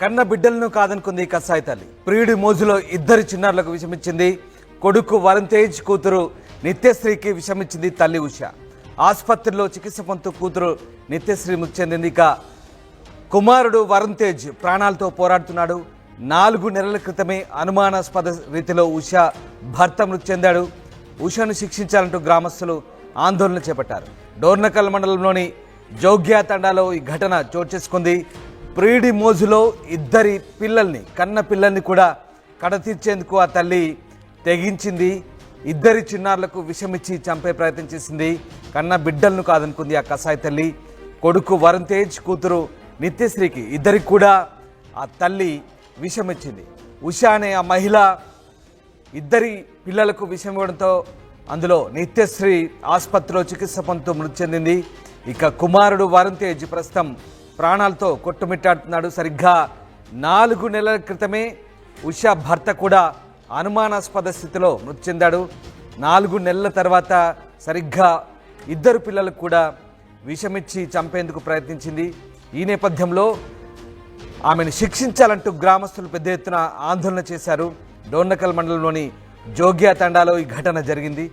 కన్న బిడ్డలను కాదనుకుంది కసాయి తల్లి. ప్రియుడి మోజులో ఇద్దరు చిన్నారులకు విషమిచ్చింది. కొడుకు వరుణ్ తేజ్, కూతురు నిత్యశ్రీకి విషమిచ్చింది తల్లి ఉష. ఆసుపత్రిలో చికిత్స పొందుతూ కూతురు నిత్యశ్రీ మృతి చెందింది. ఇక కుమారుడు వరుణ్ తేజ్ ప్రాణాలతో పోరాడుతున్నాడు. 4 నెలల క్రితమే అనుమానాస్పద రీతిలో ఉష భర్త మృతి చెందాడు. ఉషను శిక్షించాలంటూ గ్రామస్తులు ఆందోళన చేపట్టారు. డోర్నకల్ మండలంలోని జోగ్యా తండాలో ఈ ఘటన చోటు చేసుకుంది. ప్రియుడి మోజులో ఇద్దరి పిల్లల్ని, కన్న పిల్లల్ని కూడా కడతీర్చేందుకు ఆ తల్లి తెగించింది. ఇద్దరి చిన్నారులకు విషమిచ్చి చంపే ప్రయత్నం చేసింది. కన్న బిడ్డలను కాదనుకుంది ఆ కసాయి తల్లి. కొడుకు వరుణ్ తేజ్, కూతురు నిత్యశ్రీకి ఇద్దరికి కూడా ఆ తల్లి విషమిచ్చింది. ఉష అనే ఆ మహిళ ఇద్దరి పిల్లలకు విషం ఇవ్వడంతో అందులో నిత్యశ్రీ ఆసుపత్రిలో చికిత్స పొందుతూ మృతి చెందింది. ఇక కుమారుడు వరుణ్ తేజ్ ప్రస్తుతం ప్రాణాలతో కొట్టుమిట్టాడుతున్నాడు. సరిగ్గా 4 నెలల క్రితమే ఉష భర్త కూడా అనుమానాస్పద స్థితిలో మృతి చెందాడు. 4 నెలల తర్వాత సరిగ్గా ఇద్దరు పిల్లలకు కూడా విషమిచ్చి చంపేందుకు ప్రయత్నించింది. ఈ నేపథ్యంలో ఆమెను శిక్షించాలంటూ గ్రామస్తులు పెద్ద ఎత్తున ఆందోళన చేశారు. డోర్నకల్ మండలంలోని జోగ్యా తండాలో ఈ ఘటన జరిగింది.